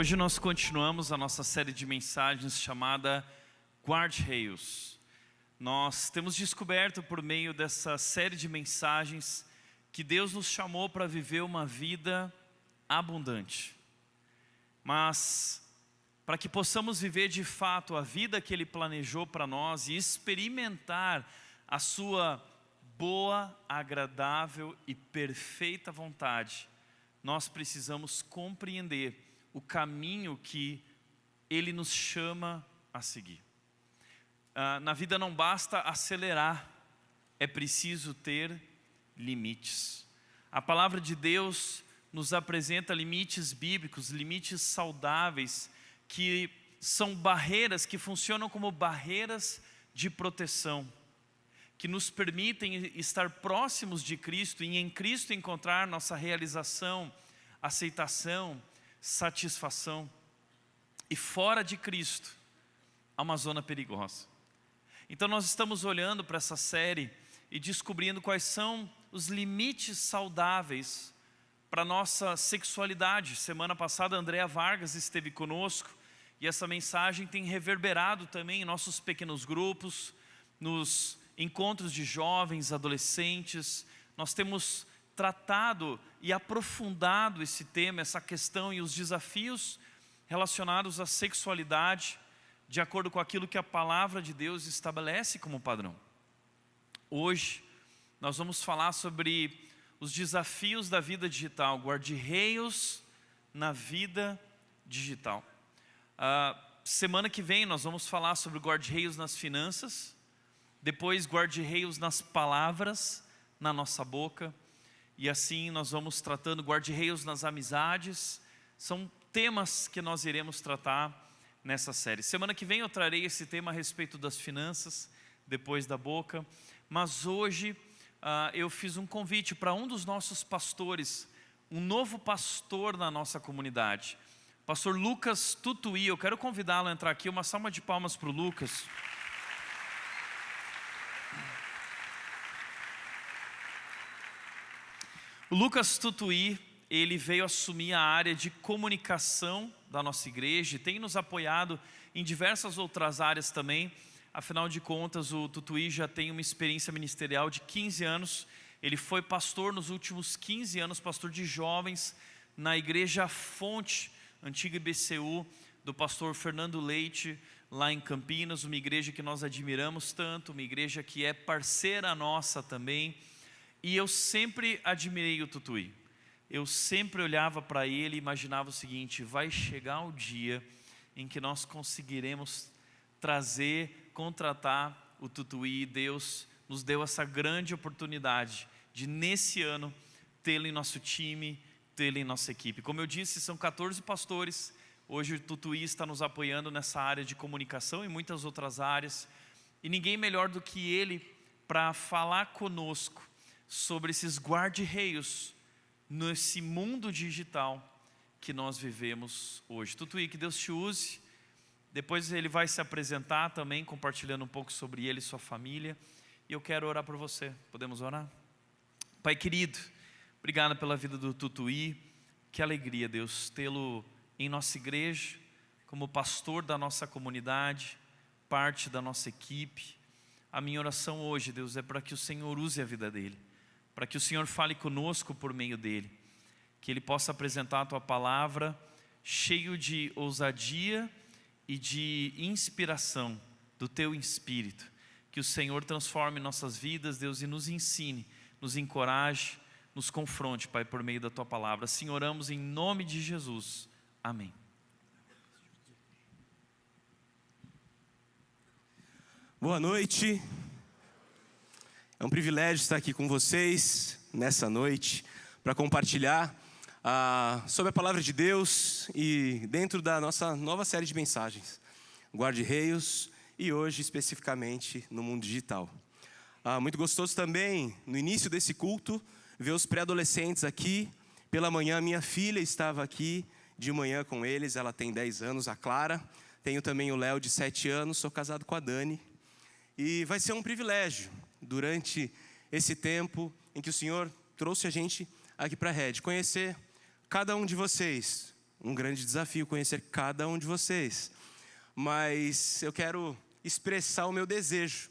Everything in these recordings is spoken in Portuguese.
Hoje nós continuamos a nossa série de mensagens chamada Guarde-Reios. Nós temos descoberto por meio dessa série de mensagens que Deus nos chamou para viver uma vida abundante. Mas para que possamos viver de fato a vida que Ele planejou para nós e experimentar a sua boa, agradável e perfeita vontade, nós precisamos compreender o caminho que Ele nos chama a seguir. Na vida não basta acelerar, é preciso ter limites. A palavra de Deus nos apresenta limites bíblicos, limites saudáveis, que são barreiras que funcionam como barreiras de proteção, que nos permitem estar próximos de Cristo e em Cristo encontrar nossa realização, aceitação, satisfação. E fora de Cristo há uma zona perigosa. Então nós estamos olhando para essa série e descobrindo quais são os limites saudáveis para a nossa sexualidade. Semana passada a Andréa Vargas esteve conosco e essa mensagem tem reverberado também em nossos pequenos grupos, nos encontros de jovens, adolescentes. Nós temos tratado e aprofundado esse tema, essa questão e os desafios relacionados à sexualidade, de acordo com aquilo que a palavra de Deus estabelece como padrão. Hoje nós vamos falar sobre os desafios da vida digital, guarda-reios na vida digital. Semana que vem nós vamos falar sobre guarda-reios nas finanças, depois guarda-reios nas palavras, na nossa boca, e assim nós vamos tratando guarda-reios nas amizades. São temas que nós iremos tratar nessa série. Semana que vem eu trarei esse tema a respeito das finanças, depois da boca. Mas hoje eu fiz um convite para um dos nossos pastores, um novo pastor na nossa comunidade, pastor Lucas Tutuí. Eu quero convidá-lo a entrar aqui. Uma salva de palmas para o Lucas. O Lucas Tutuí, ele veio assumir a área de comunicação da nossa igreja e tem nos apoiado em diversas outras áreas também. Afinal de contas, o Tutuí já tem uma experiência ministerial de 15 anos. Ele foi pastor nos últimos 15 anos, pastor de jovens na igreja Fonte, antiga IBCU, do pastor Fernando Leite, lá em Campinas, uma igreja que nós admiramos tanto, uma igreja que é parceira nossa também. E eu sempre admirei o Tutuí. Eu sempre olhava para ele e imaginava o seguinte: vai chegar o dia em que nós conseguiremos contratar o Tutuí. Deus nos deu essa grande oportunidade de nesse ano tê-lo em nosso time, tê-lo em nossa equipe. Como eu disse, são 14 pastores. Hoje o Tutuí está nos apoiando nessa área de comunicação e muitas outras áreas. E ninguém melhor do que ele para falar conosco sobre esses guarda-reios nesse mundo digital que nós vivemos hoje. Tutuí, que Deus te use. Depois ele vai se apresentar também, compartilhando um pouco sobre ele e sua família. E eu quero orar por você. Podemos orar? Pai querido, obrigado pela vida do Tutuí. Que alegria, Deus, tê-lo em nossa igreja, como pastor da nossa comunidade, parte da nossa equipe. A minha oração hoje, Deus, é para que o Senhor use a vida dele, para que o Senhor fale conosco por meio dele, que ele possa apresentar a tua palavra cheio de ousadia e de inspiração do teu Espírito. Que o Senhor transforme nossas vidas, Deus, e nos ensine, nos encoraje, nos confronte, Pai, por meio da tua palavra. Assim oramos em nome de Jesus. Amém. Boa noite. É um privilégio estar aqui com vocês nessa noite para compartilhar sobre a palavra de Deus e dentro da nossa nova série de mensagens, Guarda-reios, e hoje especificamente no mundo digital. Muito gostoso também, no início desse culto, ver os pré-adolescentes aqui. Pela manhã, minha filha estava aqui de manhã com eles, ela tem 10 anos, a Clara. Tenho também o Léo de 7 anos, sou casado com a Dani. E vai ser um privilégio, durante esse tempo em que o Senhor trouxe a gente aqui para a Rede, conhecer cada um de vocês um grande desafio conhecer cada um de vocês. Mas eu quero expressar o meu desejo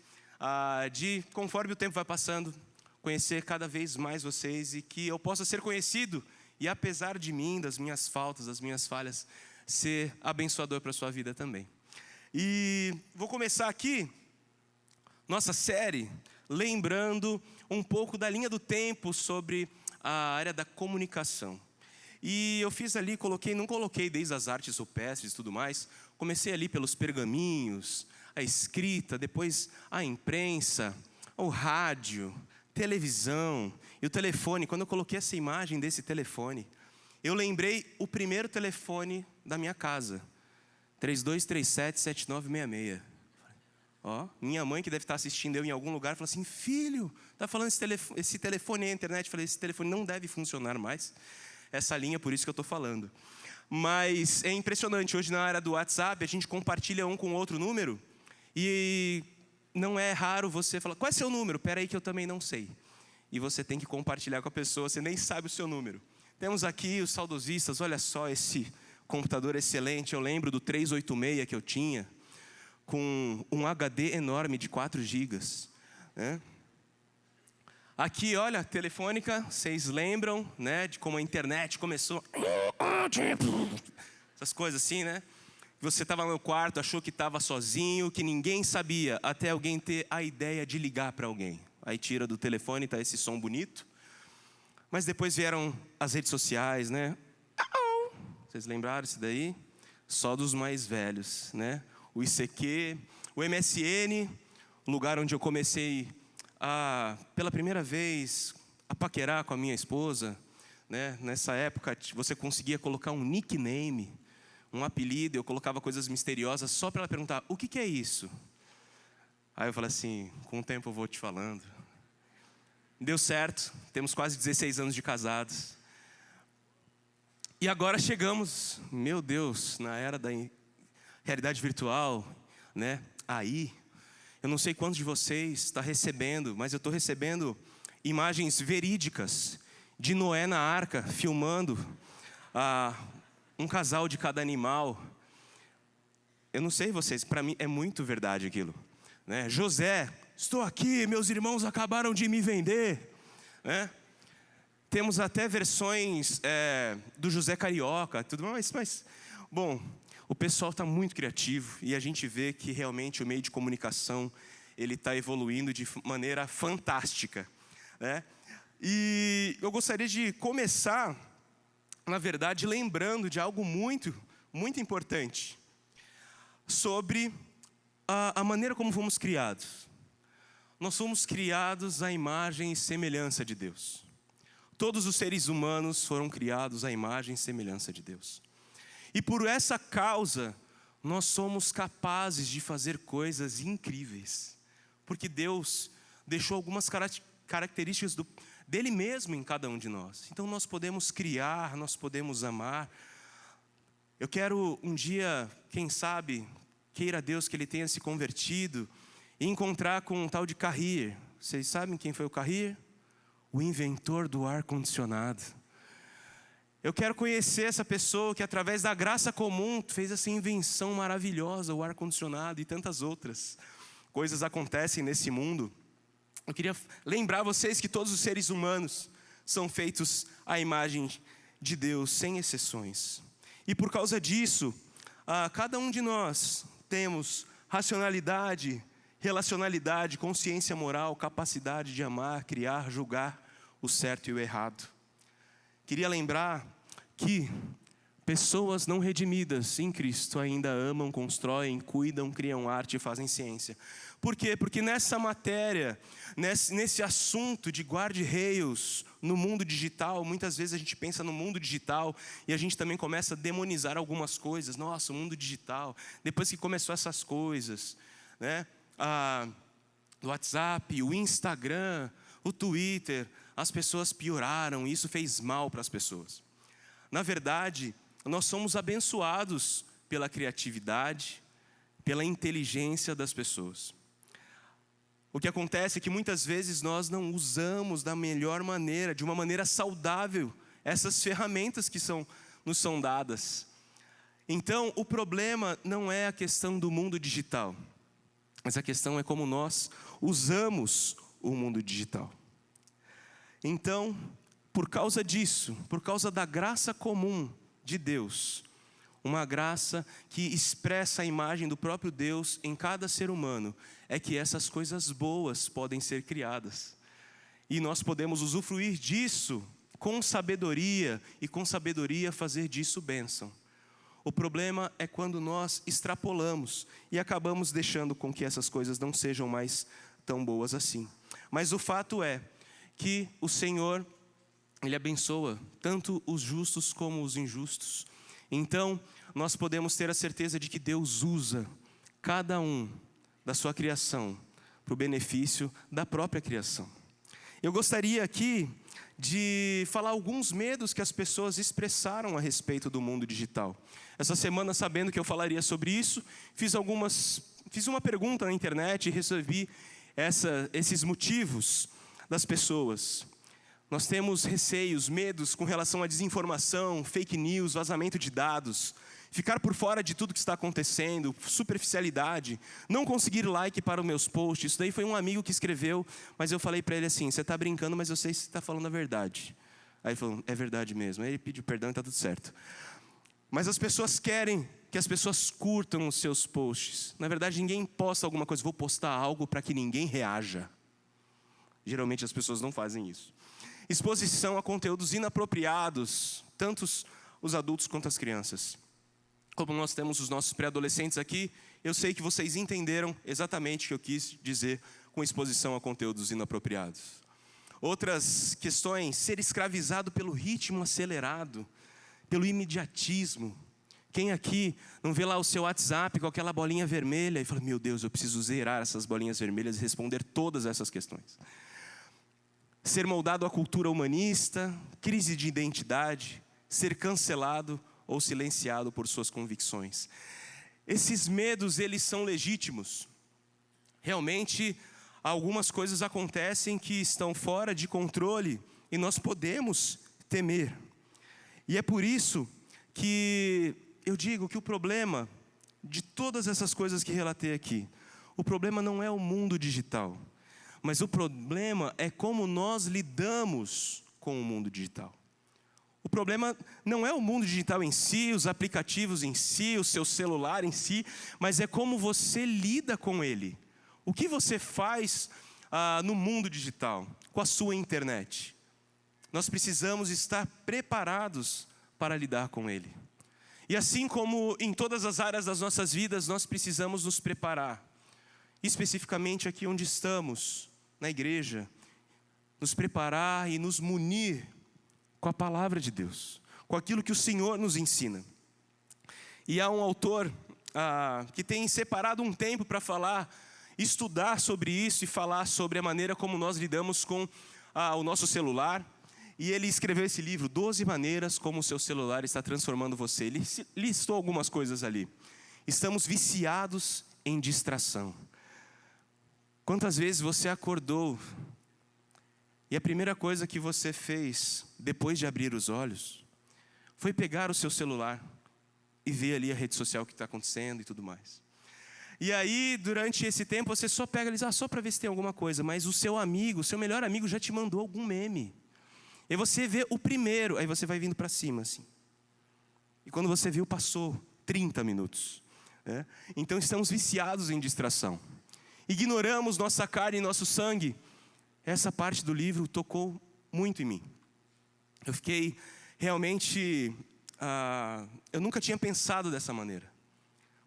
de, conforme o tempo vai passando, conhecer cada vez mais vocês e que eu possa ser conhecido e, apesar de mim, das minhas faltas, das minhas falhas, ser abençoador para a sua vida também. E vou começar aqui nossa série lembrando um pouco da linha do tempo sobre a área da comunicação. E eu fiz ali, não coloquei desde as artes rupestres e tudo mais, comecei ali pelos pergaminhos, a escrita, depois a imprensa, o rádio, televisão e o telefone. Quando eu coloquei essa imagem desse telefone, eu lembrei o primeiro telefone da minha casa, 3237-7966. Minha mãe, que deve estar assistindo eu em algum lugar, falou assim: filho, está falando esse telefone na internet. Eu falei: esse telefone não deve funcionar mais, essa linha, por isso que eu estou falando. Mas é impressionante, hoje na área do WhatsApp, a gente compartilha um com outro número, e não é raro você falar: qual é seu número? Espera aí que eu também não sei. E você tem que compartilhar com a pessoa, você nem sabe o seu número. Temos aqui os saudosistas, olha só esse computador excelente, eu lembro do 386 que eu tinha, com um HD enorme de 4 GB. Né? Aqui, olha, telefônica, vocês lembram, né, de como a internet começou? Essas coisas assim, né? Você estava no quarto, achou que estava sozinho, que ninguém sabia, até alguém ter a ideia de ligar para alguém. Aí tira do telefone, tá esse som bonito. Mas depois vieram as redes sociais, né? Vocês lembraram isso daí? Só dos mais velhos, né? O ICQ, o MSN, o lugar onde eu comecei pela primeira vez, a paquerar com a minha esposa, né? Nessa época, você conseguia colocar um nickname, um apelido, eu colocava coisas misteriosas só para ela perguntar: o que é isso? Aí eu falei assim: com o tempo eu vou te falando. Deu certo, temos quase 16 anos de casados. E agora chegamos, meu Deus, na era da realidade virtual, né? Aí, eu não sei quantos de vocês está recebendo, mas eu estou recebendo imagens verídicas de Noé na arca, filmando um casal de cada animal. Eu não sei vocês, para mim é muito verdade aquilo. Né? José, estou aqui, meus irmãos acabaram de me vender. Né? Temos até versões do José Carioca, tudo mais, mas bom, o pessoal está muito criativo e a gente vê que realmente o meio de comunicação ele está evoluindo de maneira fantástica. Né? E eu gostaria de começar, na verdade, lembrando de algo muito, muito importante sobre a maneira como fomos criados. Nós fomos criados à imagem e semelhança de Deus. Todos os seres humanos foram criados à imagem e semelhança de Deus. E por essa causa, nós somos capazes de fazer coisas incríveis. Porque Deus deixou algumas características dele mesmo em cada um de nós. Então nós podemos criar, nós podemos amar. Eu quero um dia, quem sabe, queira Deus que ele tenha se convertido e encontrar com um tal de Carrier. Vocês sabem quem foi o Carrier? O inventor do ar-condicionado. Eu quero conhecer essa pessoa que através da graça comum fez essa invenção maravilhosa, o ar-condicionado e tantas outras coisas acontecem nesse mundo. Eu queria lembrar vocês que todos os seres humanos são feitos à imagem de Deus, sem exceções. E por causa disso, cada um de nós temos racionalidade, relacionalidade, consciência moral, capacidade de amar, criar, julgar o certo e o errado. Queria lembrar que pessoas não redimidas em Cristo ainda amam, constroem, cuidam, criam arte e fazem ciência. Por quê? Porque nessa matéria, nesse assunto de guarda-reios no mundo digital, muitas vezes a gente pensa no mundo digital e a gente também começa a demonizar algumas coisas. Nossa, o mundo digital. Depois que começou essas coisas, né? O WhatsApp, o Instagram, o Twitter, as pessoas pioraram e isso fez mal para as pessoas. Na verdade, nós somos abençoados pela criatividade, pela inteligência das pessoas. O que acontece é que muitas vezes nós não usamos da melhor maneira, de uma maneira saudável, essas ferramentas que nos são dadas. Então, o problema não é a questão do mundo digital, mas a questão é como nós usamos o mundo digital. Então, por causa disso, por causa da graça comum de Deus, uma graça que expressa a imagem do próprio Deus em cada ser humano, é que essas coisas boas podem ser criadas. E nós podemos usufruir disso com sabedoria, e com sabedoria fazer disso bênção. O problema é quando nós extrapolamos e acabamos deixando com que essas coisas não sejam mais tão boas assim. Mas o fato é que o Senhor, Ele abençoa tanto os justos como os injustos. Então, nós podemos ter a certeza de que Deus usa cada um da sua criação para o benefício da própria criação. Eu gostaria aqui de falar alguns medos que as pessoas expressaram a respeito do mundo digital. Essa semana, sabendo que eu falaria sobre isso, fiz uma pergunta na internet e recebi esses motivos das pessoas. Nós temos receios, medos com relação à desinformação, fake news, vazamento de dados, ficar por fora de tudo que está acontecendo, superficialidade, não conseguir like para os meus posts. Isso daí foi um amigo que escreveu, mas eu falei para ele assim: você está brincando, mas eu sei se você está falando a verdade. Aí ele falou: é verdade mesmo. Aí ele pediu perdão e está tudo certo. Mas as pessoas querem que as pessoas curtam os seus posts. Na verdade, ninguém posta alguma coisa: vou postar algo para que ninguém reaja. Geralmente as pessoas não fazem isso. Exposição a conteúdos inapropriados, tanto os adultos quanto as crianças. Como nós temos os nossos pré-adolescentes aqui, eu sei que vocês entenderam exatamente o que eu quis dizer com exposição a conteúdos inapropriados. Outras questões: ser escravizado pelo ritmo acelerado, pelo imediatismo. Quem aqui não vê lá o seu WhatsApp com aquela bolinha vermelha e fala: meu Deus, eu preciso zerar essas bolinhas vermelhas e responder todas essas questões. Ser moldado à cultura humanista, crise de identidade, ser cancelado ou silenciado por suas convicções. Esses medos, eles são legítimos. Realmente, algumas coisas acontecem que estão fora de controle e nós podemos temer. E é por isso que eu digo que o problema de todas essas coisas que relatei aqui, o problema não é o mundo digital, mas o problema é como nós lidamos com o mundo digital. O problema não é o mundo digital em si, os aplicativos em si, o seu celular em si, mas é como você lida com ele. O que você faz no mundo digital, com a sua internet? Nós precisamos estar preparados para lidar com ele. E assim como em todas as áreas das nossas vidas, nós precisamos nos preparar. Especificamente aqui onde estamos, na igreja, nos preparar e nos munir com a palavra de Deus, com aquilo que o Senhor nos ensina. E há um autor que tem separado um tempo para estudar sobre isso e falar sobre a maneira como nós lidamos com o nosso celular. E ele escreveu esse livro, 12 maneiras como o seu celular está transformando você. Ele listou algumas coisas ali. Estamos viciados em distração. Quantas vezes você acordou e a primeira coisa que você fez, depois de abrir os olhos, foi pegar o seu celular e ver ali a rede social que está acontecendo e tudo mais. E aí, durante esse tempo, você só pega ali, só para ver se tem alguma coisa, mas o seu amigo, o seu melhor amigo já te mandou algum meme. E você vê o primeiro, aí você vai vindo para cima assim. E quando você viu, passou 30 minutos. Né? Então estamos viciados em distração. Ignoramos nossa carne e nosso sangue. Essa parte do livro tocou muito em mim. Eu fiquei realmente... eu nunca tinha pensado dessa maneira.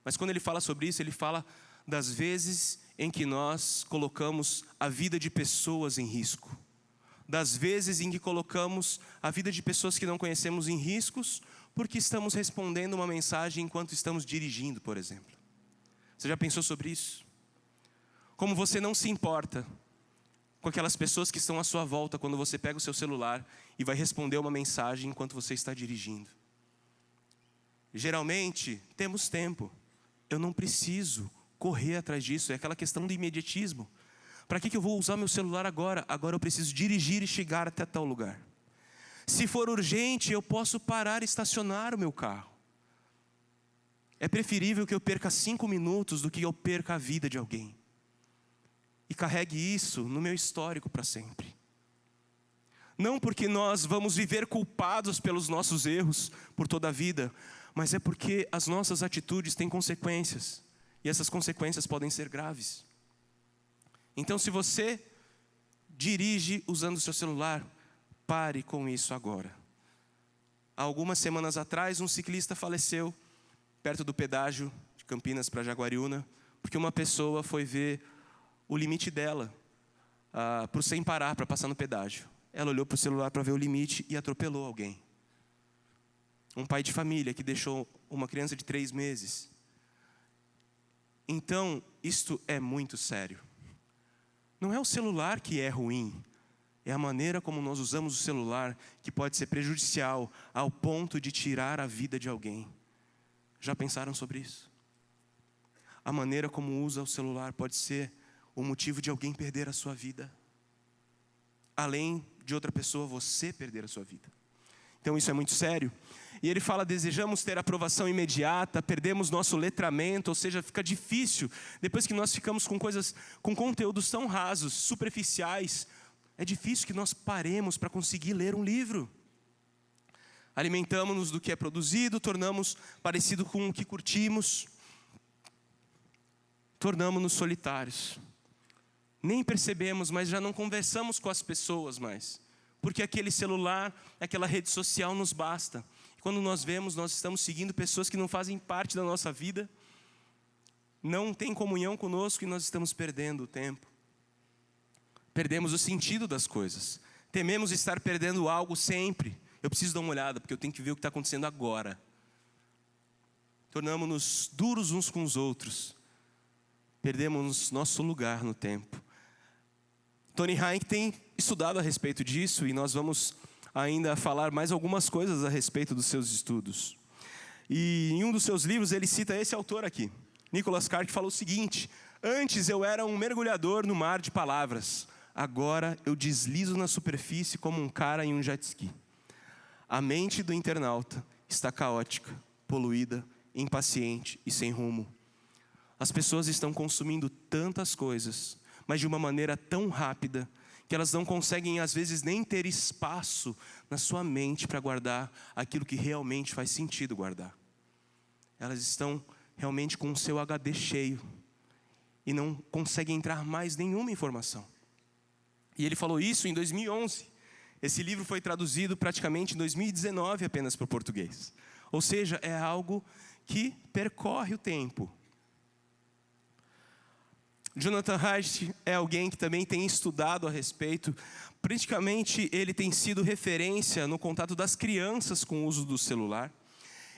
Mas quando ele fala sobre isso, ele fala das vezes em que nós colocamos a vida de pessoas em risco. Das vezes em que colocamos a vida de pessoas que não conhecemos em riscos, porque estamos respondendo uma mensagem enquanto estamos dirigindo, por exemplo. Você já pensou sobre isso? Como você não se importa com aquelas pessoas que estão à sua volta quando você pega o seu celular e vai responder uma mensagem enquanto você está dirigindo. Geralmente, temos tempo. Eu não preciso correr atrás disso. É aquela questão do imediatismo. Para que eu vou usar meu celular agora? Agora eu preciso dirigir e chegar até tal lugar. Se for urgente, eu posso parar e estacionar o meu carro. É preferível que eu perca 5 minutos do que eu perca a vida de alguém. E carregue isso no meu histórico para sempre. Não porque nós vamos viver culpados pelos nossos erros por toda a vida, mas é porque as nossas atitudes têm consequências. E essas consequências podem ser graves. Então, se você dirige usando o seu celular, pare com isso agora. Há algumas semanas atrás, um ciclista faleceu perto do pedágio de Campinas para Jaguariúna, porque uma pessoa foi ver o limite dela, sem parar, para passar no pedágio. Ela olhou para o celular para ver o limite e atropelou alguém. Um pai de família que deixou uma criança de 3 meses. Então, isto é muito sério. Não é o celular que é ruim, é a maneira como nós usamos o celular que pode ser prejudicial ao ponto de tirar a vida de alguém. Já pensaram sobre isso? A maneira como usa o celular pode ser o motivo de alguém perder a sua vida. Além de outra pessoa, você perder a sua vida. Então isso é muito sério. E ele fala, desejamos ter aprovação imediata, perdemos nosso letramento, ou seja, fica difícil. Depois que nós ficamos com conteúdos tão rasos, superficiais, é difícil que nós paremos para conseguir ler um livro. Alimentamos-nos do que é produzido, tornamos parecido com o que curtimos, tornamos-nos solitários. Nem percebemos, mas já não conversamos com as pessoas mais, porque aquele celular, aquela rede social nos basta. Quando nós vemos, nós estamos seguindo pessoas que não fazem parte da nossa vida, não têm comunhão conosco e nós estamos perdendo o tempo. Perdemos o sentido das coisas. Tememos estar perdendo algo sempre. Eu preciso dar uma olhada, porque eu tenho que ver o que está acontecendo agora. Tornamos-nos duros uns com os outros. Perdemos nosso lugar no tempo. Tony Hayek tem estudado a respeito disso e nós vamos ainda falar mais algumas coisas a respeito dos seus estudos. E em um dos seus livros ele cita esse autor aqui, Nicholas Carr, que falou o seguinte: antes eu era um mergulhador no mar de palavras, agora eu deslizo na superfície como um cara em um jet ski. A mente do internauta está caótica, poluída, impaciente e sem rumo. As pessoas estão consumindo tantas coisas, mas de uma maneira tão rápida, que elas não conseguem às vezes nem ter espaço na sua mente para guardar aquilo que realmente faz sentido guardar. Elas estão realmente com o seu HD cheio e não conseguem entrar mais nenhuma informação. E ele falou isso em 2011. Esse livro foi traduzido praticamente em 2019 apenas para o português. Ou seja, é algo que percorre o tempo. Jonathan Haidt é alguém que também tem estudado a respeito. Praticamente ele tem sido referência no contato das crianças com o uso do celular.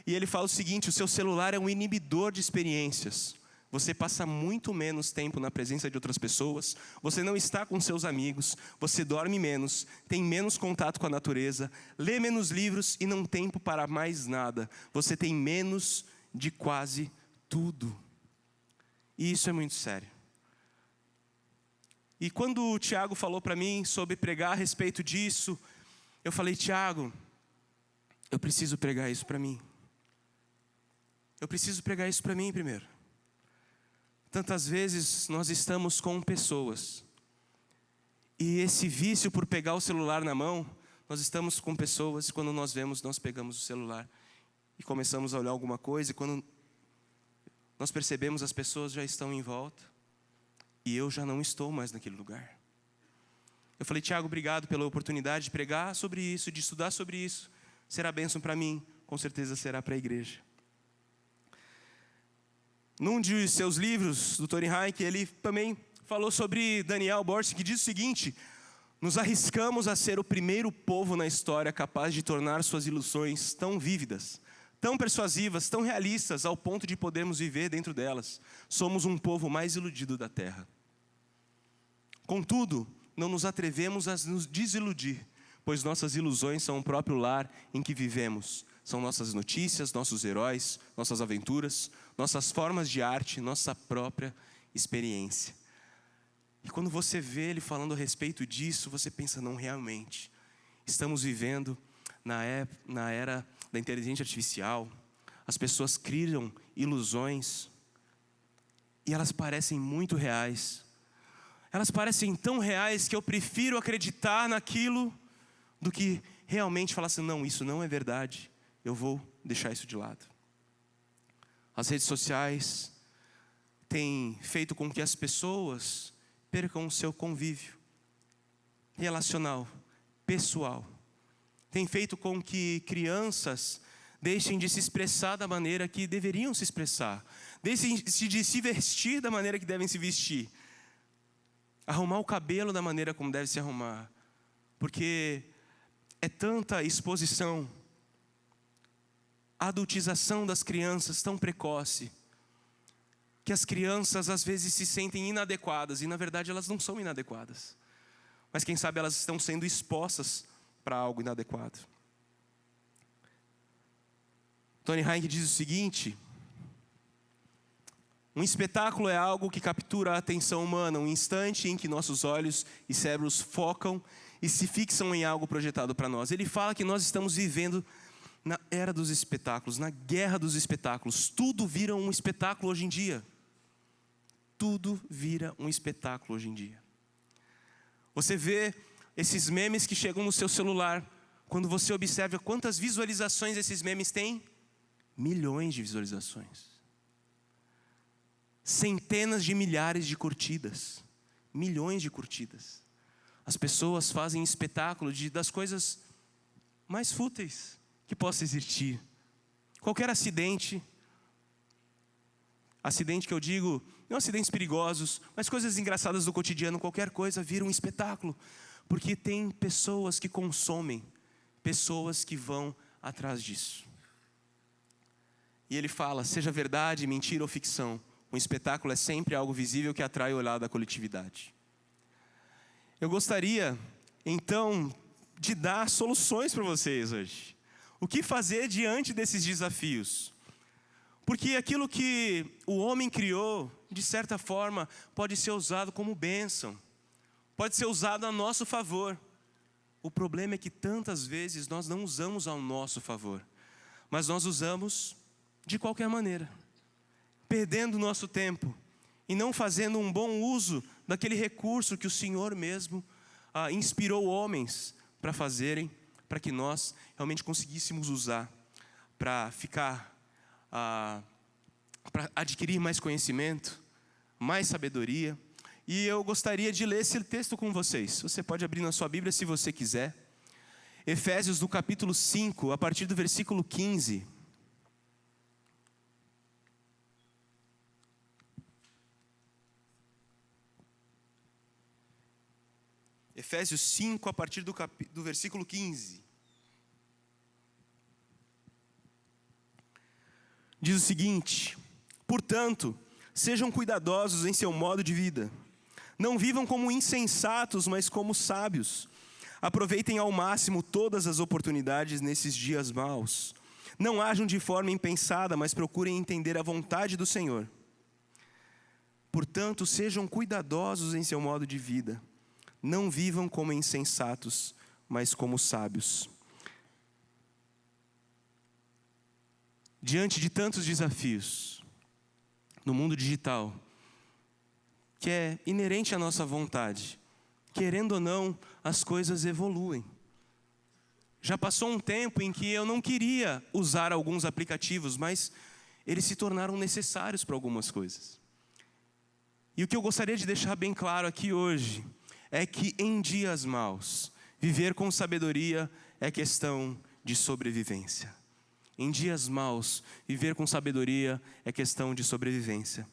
E ele fala o seguinte: o seu celular é um inibidor de experiências. Você passa muito menos tempo na presença de outras pessoas, você não está com seus amigos, você dorme menos, tem menos contato com a natureza, lê menos livros e não tem tempo para mais nada. Você tem menos de quase tudo. E isso é muito sério. E quando o Tiago falou para mim sobre pregar a respeito disso, eu falei: Tiago, eu preciso pregar isso para mim. Eu preciso pregar isso para mim primeiro. Tantas vezes nós estamos com pessoas, e esse vício por pegar o celular na mão, nós estamos com pessoas, e quando nós vemos, nós pegamos o celular e começamos a olhar alguma coisa, e quando nós percebemos, as pessoas já estão em volta, e eu já não estou mais naquele lugar. Eu falei: Tiago, obrigado pela oportunidade de pregar sobre isso, de estudar sobre isso. Será bênção para mim, com certeza será para a igreja. Num de seus livros, do Tony Hayek, ele também falou sobre Daniel Borges, que diz o seguinte: nos arriscamos a ser o primeiro povo na história capaz de tornar suas ilusões tão vívidas, tão persuasivas, tão realistas, ao ponto de podermos viver dentro delas. Somos um povo mais iludido da terra. Contudo, não nos atrevemos a nos desiludir, pois nossas ilusões são o próprio lar em que vivemos. São nossas notícias, nossos heróis, nossas aventuras, nossas formas de arte, nossa própria experiência. E quando você vê ele falando a respeito disso, você pensa: não, realmente, estamos vivendo na era da inteligência artificial, as pessoas criam ilusões e elas parecem muito reais. Elas parecem tão reais que eu prefiro acreditar naquilo do que realmente falar assim, não, isso não é verdade, eu vou deixar isso de lado. As redes sociais têm feito com que as pessoas percam o seu convívio relacional, pessoal. Tem feito com que crianças deixem de se expressar da maneira que deveriam se expressar. Deixem de se vestir da maneira que devem se vestir. Arrumar o cabelo da maneira como deve se arrumar. Porque é tanta exposição, a adultização das crianças tão precoce, que as crianças às vezes se sentem inadequadas, e na verdade elas não são inadequadas. Mas quem sabe elas estão sendo expostas para algo inadequado. Tony Heinck diz o seguinte: um espetáculo é algo que captura a atenção humana, um instante em que nossos olhos e cérebros focam e se fixam em algo projetado para nós. Ele fala que nós estamos vivendo na era dos espetáculos, na guerra dos espetáculos. Tudo vira um espetáculo hoje em dia. Tudo vira um espetáculo hoje em dia. Você vê esses memes que chegam no seu celular. Quando você observa quantas visualizações esses memes têm, milhões de visualizações. Centenas de milhares de curtidas. Milhões de curtidas. As pessoas fazem espetáculo das coisas mais fúteis que possa existir. Qualquer acidente que eu digo, não acidentes perigosos, mas coisas engraçadas do cotidiano, qualquer coisa vira um espetáculo. Porque tem pessoas que consomem, pessoas que vão atrás disso. E ele fala, seja verdade, mentira ou ficção, um espetáculo é sempre algo visível que atrai o olhar da coletividade. Eu gostaria, então, de dar soluções para vocês hoje. O que fazer diante desses desafios? Porque aquilo que o homem criou, de certa forma, pode ser usado como bênção. Pode ser usado a nosso favor. O problema é que tantas vezes nós não usamos ao nosso favor. Mas nós usamos de qualquer maneira. Perdendo o nosso tempo. E não fazendo um bom uso daquele recurso que o Senhor mesmo inspirou homens para fazerem. Para que nós realmente conseguíssemos usar. Para ficar... para adquirir mais conhecimento. Mais sabedoria. E eu gostaria de ler esse texto com vocês. Você pode abrir na sua Bíblia se você quiser. Efésios do capítulo 5, a partir do versículo 15. Efésios 5, a partir do versículo 15. Diz o seguinte: portanto, sejam cuidadosos em seu modo de vida. Não vivam como insensatos, mas como sábios. Aproveitem ao máximo todas as oportunidades nesses dias maus. Não ajam de forma impensada, mas procurem entender a vontade do Senhor. Portanto, sejam cuidadosos em seu modo de vida. Não vivam como insensatos, mas como sábios. Diante de tantos desafios no mundo digital, que é inerente à nossa vontade, querendo ou não, as coisas evoluem. Já passou um tempo em que eu não queria usar alguns aplicativos, mas eles se tornaram necessários para algumas coisas. E o que eu gostaria de deixar bem claro aqui hoje é que em dias maus, viver com sabedoria é questão de sobrevivência. Em dias maus, viver com sabedoria é questão de sobrevivência.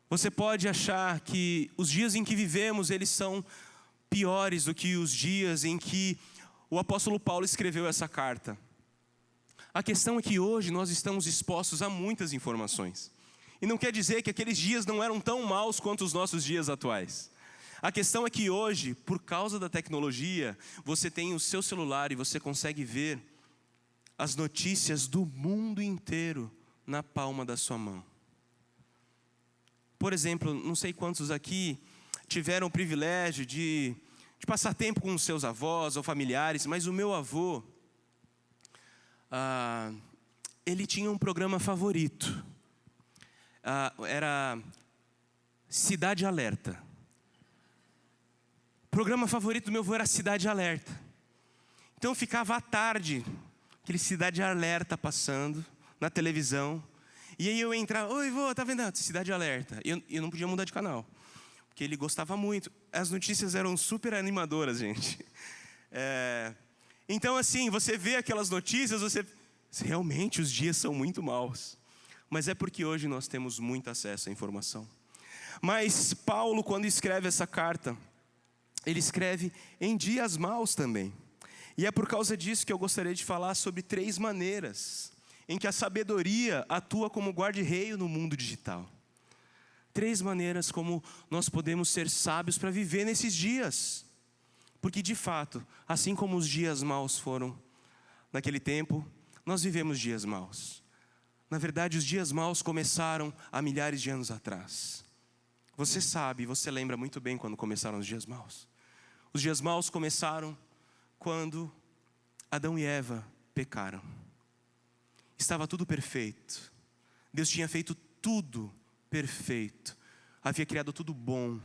Você pode achar que os dias em que vivemos, eles são piores do que os dias em que o apóstolo Paulo escreveu essa carta. A questão é que hoje nós estamos expostos a muitas informações. E não quer dizer que aqueles dias não eram tão maus quanto os nossos dias atuais. A questão é que hoje, por causa da tecnologia, você tem o seu celular e você consegue ver as notícias do mundo inteiro na palma da sua mão. Por exemplo, não sei quantos aqui tiveram o privilégio de passar tempo com os seus avós ou familiares, mas o meu avô, ele tinha um programa favorito. Era Cidade Alerta. O programa favorito do meu avô era Cidade Alerta. Então eu ficava à tarde, aquele Cidade Alerta passando na televisão. E aí eu entrava, oi vô, tá vendo? Cidade Alerta. E eu não podia mudar de canal, porque ele gostava muito. As notícias eram super animadoras, gente. Então assim, você vê aquelas notícias, realmente os dias são muito maus. Mas é porque hoje nós temos muito acesso à informação. Mas Paulo, quando escreve essa carta, ele escreve em dias maus também. E é por causa disso que eu gostaria de falar sobre 3 maneiras em que a sabedoria atua como guarda-reio no mundo digital. 3 maneiras como nós podemos ser sábios para viver nesses dias. Porque de fato, assim como os dias maus foram naquele tempo, nós vivemos dias maus. Na verdade, os dias maus começaram há milhares de anos atrás. Você sabe, você lembra muito bem quando começaram os dias maus. Os dias maus começaram quando Adão e Eva pecaram. Estava tudo perfeito. Deus tinha feito tudo perfeito. Havia criado tudo bom.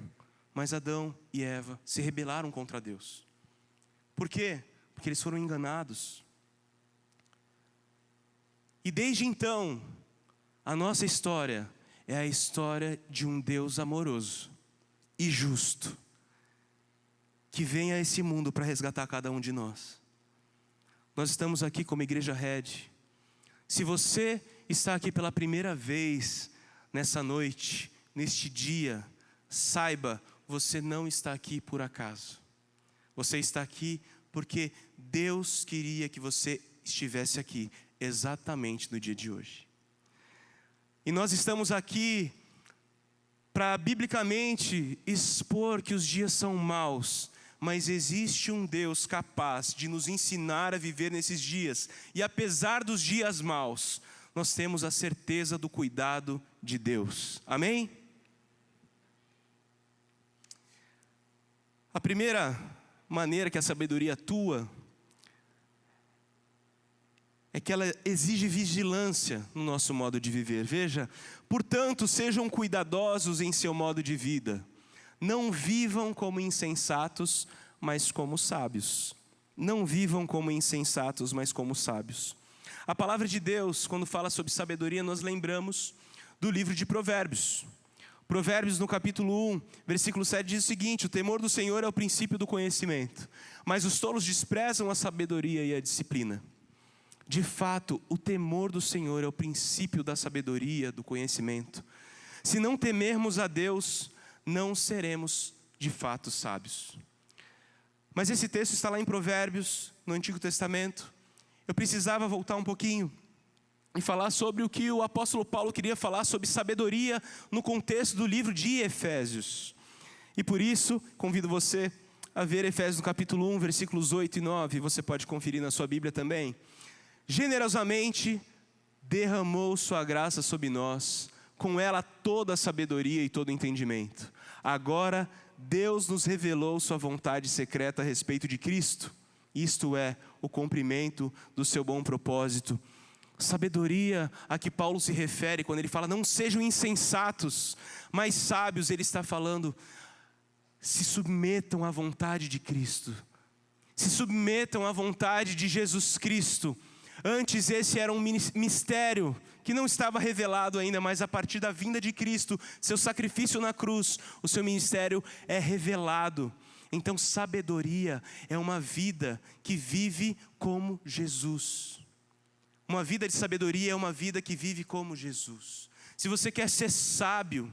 Mas Adão e Eva se rebelaram contra Deus. Por quê? Porque eles foram enganados. E desde então, a nossa história é a história de um Deus amoroso e justo, que vem a esse mundo para resgatar cada um de nós. Nós estamos aqui como Igreja Red. Se você está aqui pela primeira vez nessa noite, neste dia, saiba, você não está aqui por acaso. Você está aqui porque Deus queria que você estivesse aqui exatamente no dia de hoje. E nós estamos aqui para biblicamente expor que os dias são maus, mas existe um Deus capaz de nos ensinar a viver nesses dias. E apesar dos dias maus, nós temos a certeza do cuidado de Deus. Amém? A primeira maneira que a sabedoria atua é que ela exige vigilância no nosso modo de viver. Veja, portanto, sejam cuidadosos em seu modo de vida. Não vivam como insensatos, mas como sábios. Não vivam como insensatos, mas como sábios. A palavra de Deus, quando fala sobre sabedoria, nós lembramos do livro de Provérbios. Provérbios no capítulo 1, versículo 7 diz o seguinte: o temor do Senhor é o princípio do conhecimento, mas os tolos desprezam a sabedoria e a disciplina. De fato, o temor do Senhor é o princípio da sabedoria, do conhecimento. Se não temermos a Deus, não seremos de fato sábios. Mas esse texto está lá em Provérbios, no Antigo Testamento. Eu precisava voltar um pouquinho e falar sobre o que o apóstolo Paulo queria falar sobre sabedoria no contexto do livro de Efésios. E por isso, convido você a ver Efésios no capítulo 1, versículos 8 e 9. Você pode conferir na sua Bíblia também. Generosamente derramou sua graça sobre nós, com ela toda a sabedoria e todo o entendimento. Agora Deus nos revelou sua vontade secreta a respeito de Cristo, isto é, o cumprimento do seu bom propósito. Sabedoria a que Paulo se refere quando ele fala: não sejam insensatos, mas sábios. Ele está falando: se submetam à vontade de Cristo, se submetam à vontade de Jesus Cristo. Antes esse era um mistério que não estava revelado ainda, mas a partir da vinda de Cristo, seu sacrifício na cruz, o seu ministério é revelado. Então sabedoria é uma vida que vive como Jesus. Uma vida de sabedoria é uma vida que vive como Jesus. Se você quer ser sábio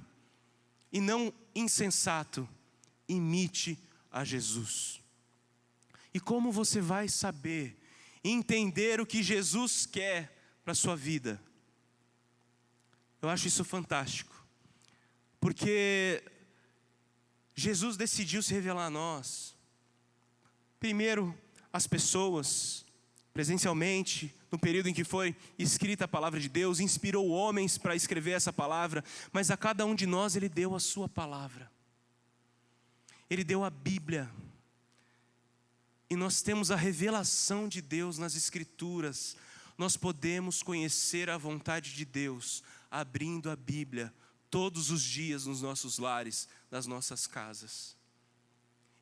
e não insensato, imite a Jesus. E como você vai saber entender o que Jesus quer para a sua vida? Eu acho isso fantástico, porque Jesus decidiu se revelar a nós. Primeiro, as pessoas, presencialmente, no período em que foi escrita a palavra de Deus, inspirou homens para escrever essa palavra, mas a cada um de nós Ele deu a sua palavra. Ele deu a Bíblia. E nós temos a revelação de Deus nas Escrituras. Nós podemos conhecer a vontade de Deus abrindo a Bíblia todos os dias nos nossos lares, nas nossas casas.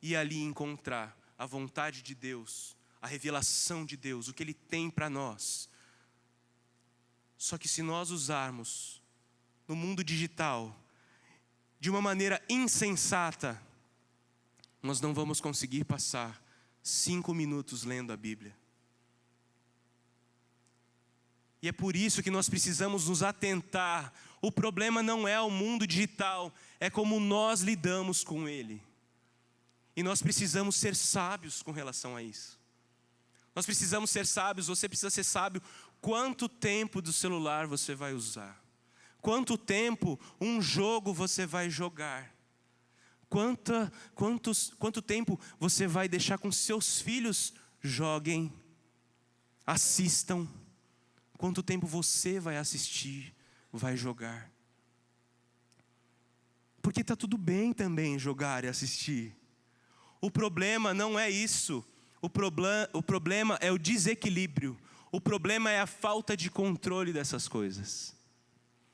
E ali encontrar a vontade de Deus, a revelação de Deus, o que Ele tem para nós. Só que se nós usarmos no mundo digital de uma maneira insensata, nós não vamos conseguir passar 5 minutos lendo a Bíblia. E é por isso que nós precisamos nos atentar. O problema não é o mundo digital, é como nós lidamos com ele. E nós precisamos ser sábios com relação a isso. Nós precisamos ser sábios, você precisa ser sábio. Quanto tempo do celular você vai usar? Quanto tempo um jogo você vai jogar? Quanto tempo você vai deixar com seus filhos joguem, assistam? Quanto tempo você vai assistir, vai jogar? Porque está tudo bem também jogar e assistir. O problema não é isso. O problema é o desequilíbrio. O problema é a falta de controle dessas coisas.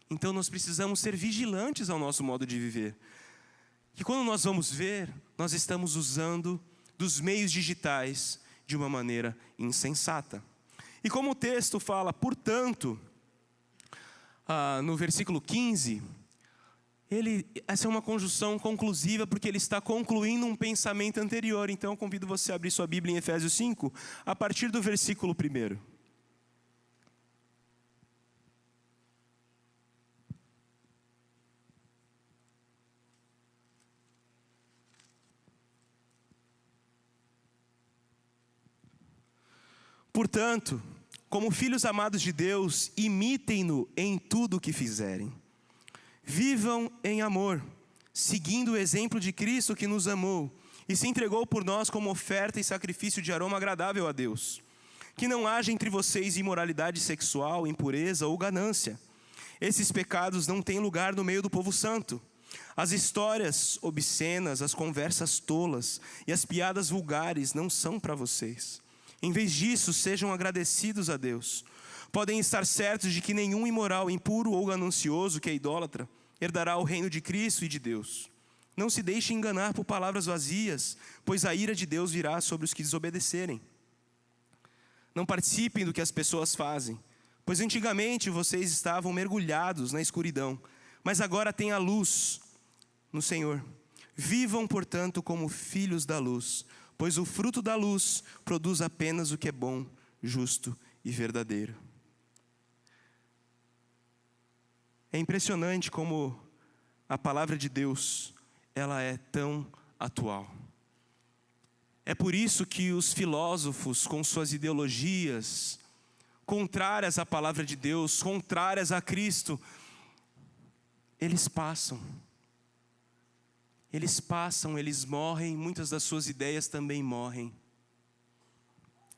Então nós precisamos ser vigilantes ao nosso modo de viver. Que quando nós vamos ver, nós estamos usando dos meios digitais de uma maneira insensata. E como o texto fala, portanto, no versículo 15, essa é uma conjunção conclusiva, porque ele está concluindo um pensamento anterior. Então eu convido você a abrir sua Bíblia em Efésios 5, a partir do versículo 1. Portanto, como filhos amados de Deus, imitem-no em tudo o que fizerem. Vivam em amor, seguindo o exemplo de Cristo que nos amou e se entregou por nós como oferta e sacrifício de aroma agradável a Deus. Que não haja entre vocês imoralidade sexual, impureza ou ganância. Esses pecados não têm lugar no meio do povo santo. As histórias obscenas, as conversas tolas e as piadas vulgares não são para vocês. Em vez disso, sejam agradecidos a Deus. Podem estar certos de que nenhum imoral, impuro ou ganancioso, que é idólatra, herdará o reino de Cristo e de Deus. Não se deixem enganar por palavras vazias, pois a ira de Deus virá sobre os que desobedecerem. Não participem do que as pessoas fazem, pois antigamente vocês estavam mergulhados na escuridão, mas agora têm a luz no Senhor. Vivam, portanto, como filhos da luz, pois o fruto da luz produz apenas o que é bom, justo e verdadeiro. É impressionante como a palavra de Deus, ela é tão atual. É por isso que os filósofos, com suas ideologias contrárias à palavra de Deus, contrárias a Cristo, eles passam, eles morrem, muitas das suas ideias também morrem.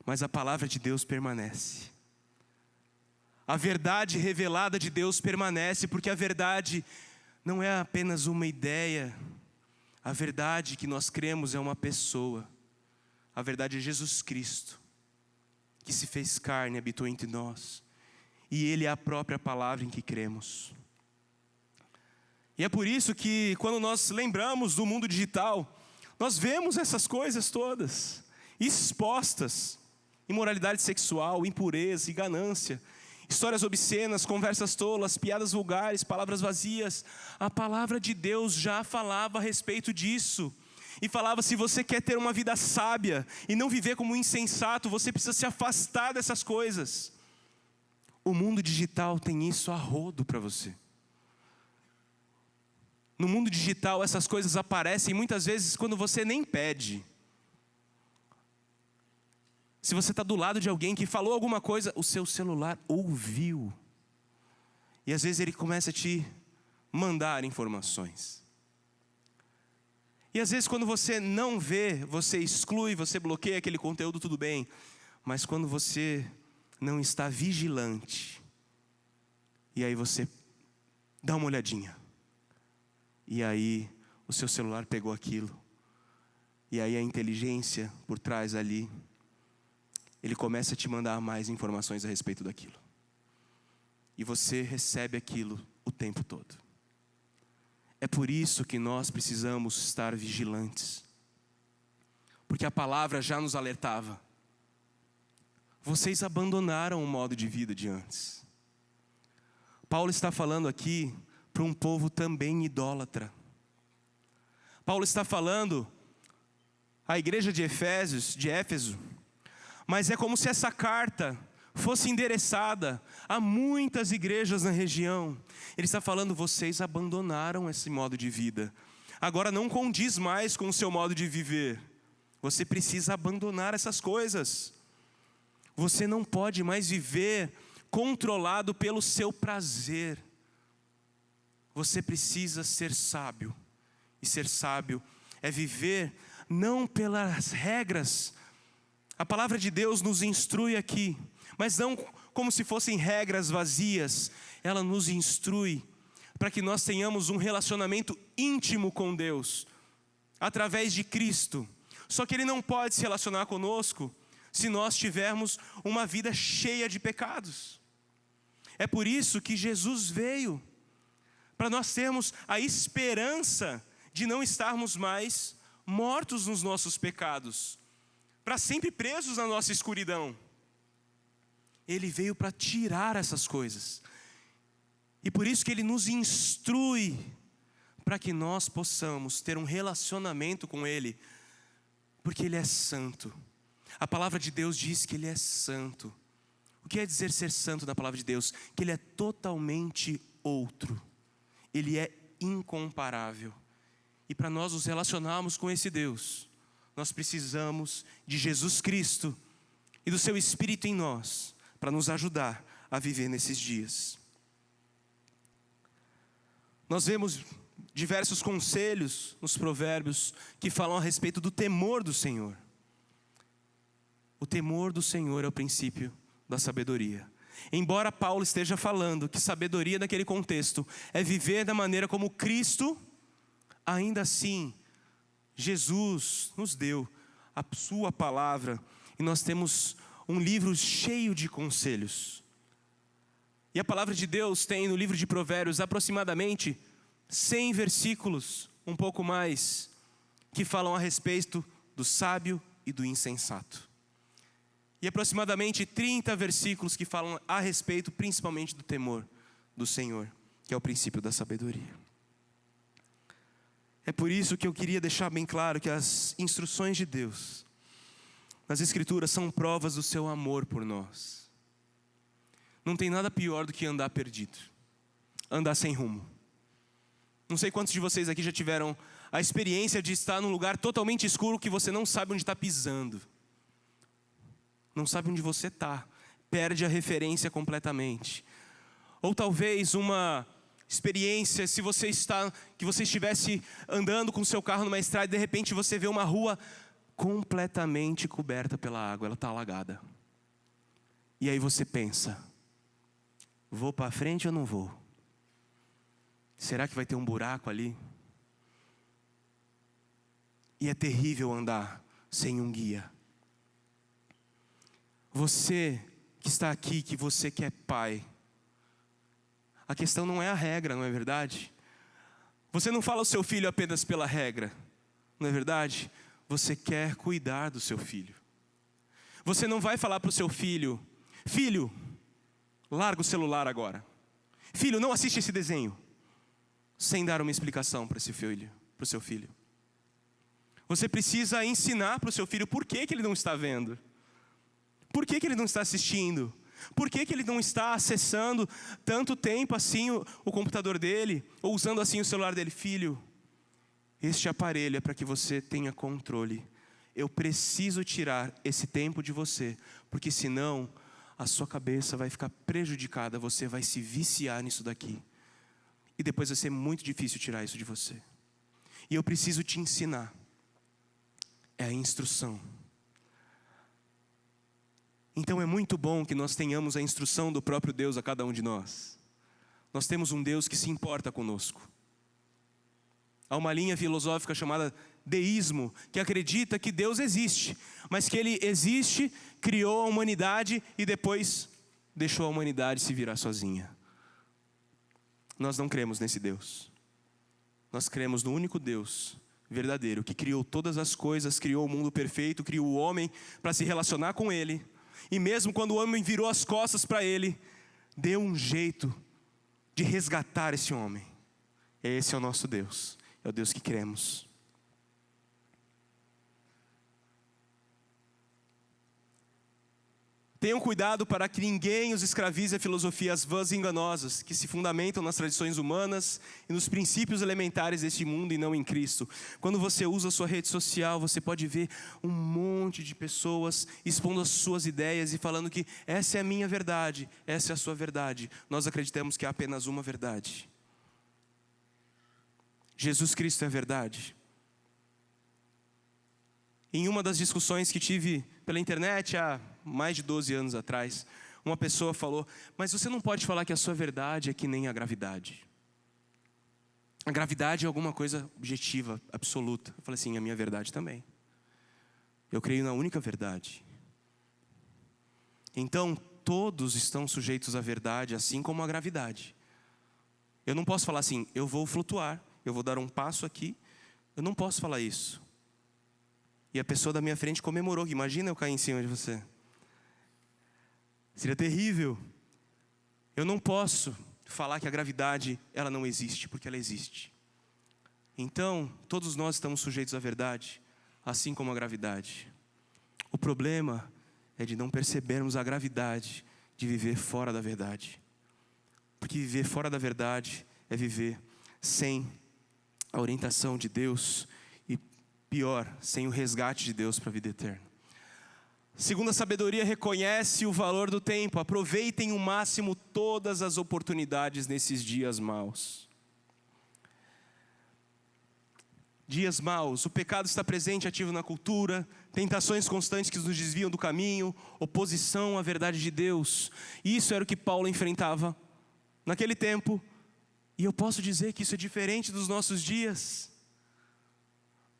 Mas a palavra de Deus permanece. A verdade revelada de Deus permanece, porque a verdade não é apenas uma ideia. A verdade que nós cremos é uma pessoa. A verdade é Jesus Cristo, que se fez carne e habitou entre nós. E Ele é a própria palavra em que cremos. E é por isso que quando nós lembramos do mundo digital, nós vemos essas coisas todas expostas. Imoralidade sexual, impureza e ganância, histórias obscenas, conversas tolas, piadas vulgares, palavras vazias. A palavra de Deus já falava a respeito disso. E falava, se você quer ter uma vida sábia e não viver como um insensato, você precisa se afastar dessas coisas. O mundo digital tem isso a rodo para você. No mundo digital essas coisas aparecem muitas vezes quando você nem pede. Se você está do lado de alguém que falou alguma coisa, o seu celular ouviu. E às vezes ele começa a te mandar informações. E às vezes quando você não vê, você exclui, você bloqueia aquele conteúdo, tudo bem. Mas quando você não está vigilante, e aí você dá uma olhadinha. E aí o seu celular pegou aquilo. E aí a inteligência por trás ali, Ele começa a te mandar mais informações a respeito daquilo. E você recebe aquilo o tempo todo. É por isso que nós precisamos estar vigilantes. Porque a palavra já nos alertava. Vocês abandonaram o modo de vida de antes. Paulo está falando aqui para um povo também idólatra. Paulo está falando à igreja de Éfeso, mas é como se essa carta fosse endereçada a muitas igrejas na região. Ele está falando: vocês abandonaram esse modo de vida. Agora não condiz mais com o seu modo de viver. Você precisa abandonar essas coisas. Você não pode mais viver controlado pelo seu prazer. Você precisa ser sábio. E ser sábio é viver não pelas regras. A palavra de Deus nos instrui aqui, mas não como se fossem regras vazias. Ela nos instrui para que nós tenhamos um relacionamento íntimo com Deus, através de Cristo. Só que Ele não pode se relacionar conosco se nós tivermos uma vida cheia de pecados. É por isso que Jesus veio, para nós termos a esperança de não estarmos mais mortos nos nossos pecados, para sempre presos na nossa escuridão. Ele veio para tirar essas coisas. E por isso que Ele nos instrui, para que nós possamos ter um relacionamento com Ele, porque Ele é santo. A palavra de Deus diz que Ele é santo. O que quer dizer ser santo na palavra de Deus? Que Ele é totalmente outro. Ele é incomparável. E para nós nos relacionarmos com esse Deus, nós precisamos de Jesus Cristo e do seu Espírito em nós, para nos ajudar a viver nesses dias. Nós vemos diversos conselhos nos provérbios que falam a respeito do temor do Senhor. O temor do Senhor é o princípio da sabedoria. Embora Paulo esteja falando que sabedoria naquele contexto é viver da maneira como Cristo, ainda assim, Jesus nos deu a sua palavra e nós temos um livro cheio de conselhos. E a palavra de Deus tem no livro de Provérbios aproximadamente 100 versículos, um pouco mais, que falam a respeito do sábio e do insensato. E aproximadamente 30 versículos que falam a respeito principalmente do temor do Senhor, que é o princípio da sabedoria. É por isso que eu queria deixar bem claro que as instruções de Deus nas Escrituras são provas do seu amor por nós. Não tem nada pior do que andar perdido, andar sem rumo. Não sei quantos de vocês aqui já tiveram a experiência de estar num lugar totalmente escuro que você não sabe onde está pisando. Não sabe onde você está, perde a referência completamente. Ou talvez uma experiência, que você estivesse andando com o seu carro numa estrada e de repente você vê uma rua completamente coberta pela água, ela está alagada. E aí você pensa: vou para frente ou não vou? Será que vai ter um buraco ali? E é terrível andar sem um guia. Você que está aqui, que você que é pai, a questão não é a regra, não é verdade? Você não fala ao seu filho apenas pela regra, não é verdade? Você quer cuidar do seu filho. Você não vai falar para o seu filho: filho, larga o celular agora. Filho, não assiste esse desenho. Sem dar uma explicação para esse filho, para o seu filho. Você precisa ensinar para o seu filho por que ele não está vendo. Por que ele não está assistindo? Por que ele não está acessando tanto tempo assim o computador dele? Ou usando assim o celular dele? Filho, este aparelho é para que você tenha controle. Eu preciso tirar esse tempo de você, porque senão a sua cabeça vai ficar prejudicada. Você vai se viciar nisso daqui. E depois vai ser muito difícil tirar isso de você. E eu preciso te ensinar. É a instrução. Então é muito bom que nós tenhamos a instrução do próprio Deus a cada um de nós. Nós temos um Deus que se importa conosco. Há uma linha filosófica chamada deísmo, que acredita que Deus existe, mas que Ele existe, criou a humanidade e depois deixou a humanidade se virar sozinha. Nós não cremos nesse Deus. Nós cremos no único Deus verdadeiro, que criou todas as coisas, criou o mundo perfeito, criou o homem para se relacionar com Ele. E mesmo quando o homem virou as costas para Ele, deu um jeito de resgatar esse homem. Esse é o nosso Deus, é o Deus que cremos. Tenham cuidado para que ninguém os escravize a filosofias vãs e enganosas, que se fundamentam nas tradições humanas e nos princípios elementares deste mundo e não em Cristo. Quando você usa a sua rede social, você pode ver um monte de pessoas expondo as suas ideias e falando que essa é a minha verdade, essa é a sua verdade. Nós acreditamos que há apenas uma verdade. Jesus Cristo é a verdade. Em uma das discussões que tive pela internet há mais de 12 anos atrás, uma pessoa falou: mas você não pode falar que a sua verdade é que nem a gravidade. A gravidade é alguma coisa objetiva, absoluta. Eu falei assim: a minha verdade também. Eu creio na única verdade. Então, todos estão sujeitos à verdade, assim como a gravidade. Eu não posso falar assim: eu vou flutuar, eu vou dar um passo aqui. Eu não posso falar isso. E a pessoa da minha frente comemorou. Imagina eu cair em cima de você. Seria terrível. Eu não posso falar que a gravidade, ela não existe, porque ela existe. Então, todos nós estamos sujeitos à verdade, assim como a gravidade. O problema é de não percebermos a gravidade de viver fora da verdade. Porque viver fora da verdade é viver sem a orientação de Deus. Pior, sem o resgate de Deus para a vida eterna. Segundo a sabedoria, reconhece o valor do tempo. Aproveitem o máximo todas as oportunidades nesses dias maus. Dias maus, o pecado está presente, ativo na cultura, tentações constantes que nos desviam do caminho, oposição à verdade de Deus. Isso era o que Paulo enfrentava naquele tempo. E eu posso dizer que isso é diferente dos nossos dias.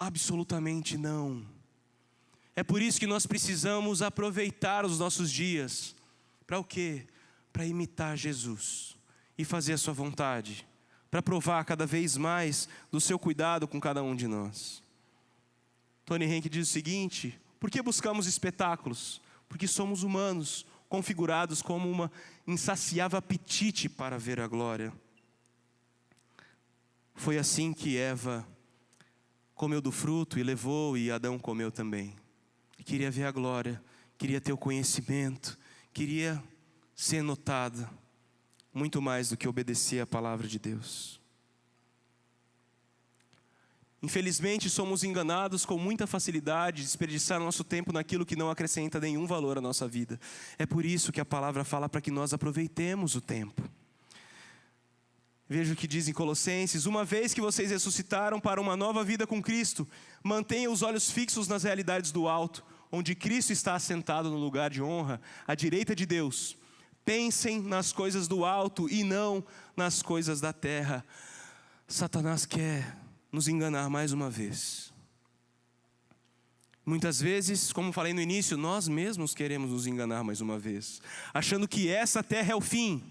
Absolutamente não. É por isso que nós precisamos aproveitar os nossos dias. Para o quê? Para imitar Jesus e fazer a sua vontade. Para provar cada vez mais do seu cuidado com cada um de nós. Tony Henke diz o seguinte: por que buscamos espetáculos? Porque somos humanos, configurados como uma insaciável apetite para ver a glória. Foi assim que Eva comeu do fruto e levou, e Adão comeu também. E queria ver a glória, queria ter o conhecimento, queria ser notada, muito mais do que obedecer à palavra de Deus. Infelizmente, somos enganados com muita facilidade de desperdiçar nosso tempo naquilo que não acrescenta nenhum valor à nossa vida. É por isso que a palavra fala para que nós aproveitemos o tempo. Veja o que diz em Colossenses: uma vez que vocês ressuscitaram para uma nova vida com Cristo, mantenham os olhos fixos nas realidades do alto, onde Cristo está assentado no lugar de honra, à direita de Deus. Pensem nas coisas do alto e não nas coisas da terra. Satanás quer nos enganar mais uma vez. Muitas vezes, como falei no início, nós mesmos queremos nos enganar mais uma vez, achando que essa terra é o fim.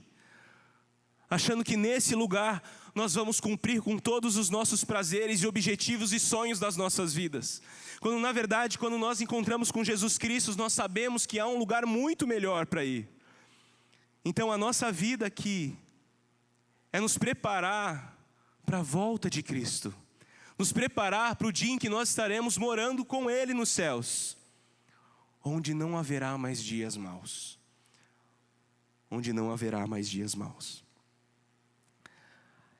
Achando que nesse lugar nós vamos cumprir com todos os nossos prazeres e objetivos e sonhos das nossas vidas. Quando na verdade, quando nós encontramos com Jesus Cristo, nós sabemos que há um lugar muito melhor para ir. Então a nossa vida aqui é nos preparar para a volta de Cristo. Nos preparar para o dia em que nós estaremos morando com Ele nos céus. Onde não haverá mais dias maus. Onde não haverá mais dias maus.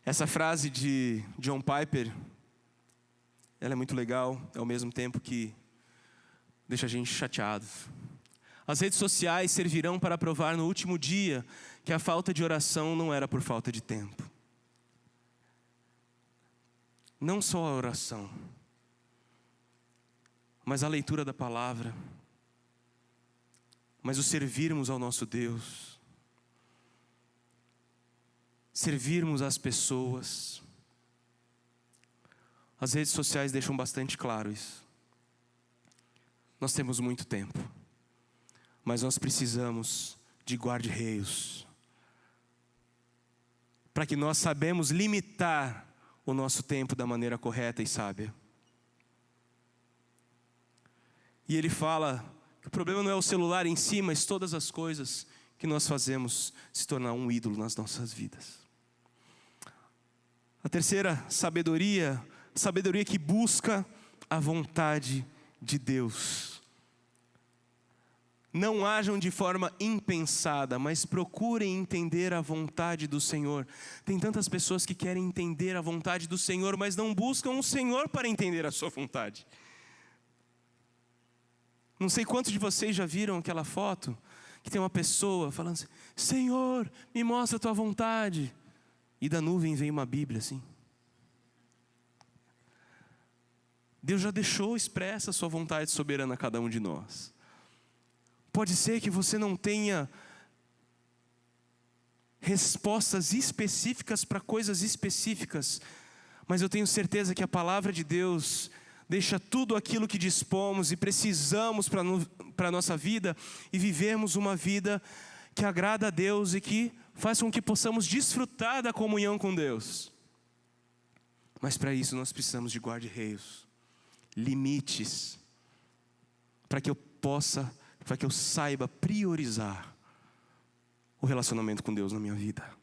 Essa frase de John Piper, ela é muito legal, ao mesmo tempo que deixa a gente chateado. As redes sociais servirão para provar no último dia que a falta de oração não era por falta de tempo. Não só a oração, mas a leitura da palavra, mas o servirmos ao nosso Deus. Servirmos as pessoas. As redes sociais deixam bastante claro isso. Nós temos muito tempo, mas nós precisamos de guarda-reios, para que nós sabemos limitar o nosso tempo da maneira correta e sábia. E ele fala que o problema não é o celular em si, mas todas as coisas que nós fazemos se tornar um ídolo nas nossas vidas. A terceira sabedoria que busca a vontade de Deus. Não ajam de forma impensada, mas procurem entender a vontade do Senhor. Tem tantas pessoas que querem entender a vontade do Senhor, mas não buscam o Senhor para entender a sua vontade. Não sei quantos de vocês já viram aquela foto que tem uma pessoa falando assim: Senhor, me mostra a tua vontade. E da nuvem vem uma Bíblia assim. Deus já deixou expressa a sua vontade soberana a cada um de nós. Pode ser que você não tenha respostas específicas para coisas específicas, mas eu tenho certeza que a palavra de Deus deixa tudo aquilo que dispomos e precisamos para a nossa vida e vivermos uma vida que agrada a Deus e que faz com que possamos desfrutar da comunhão com Deus. Mas para isso nós precisamos de guarda-reios, limites, para que eu saiba priorizar o relacionamento com Deus na minha vida.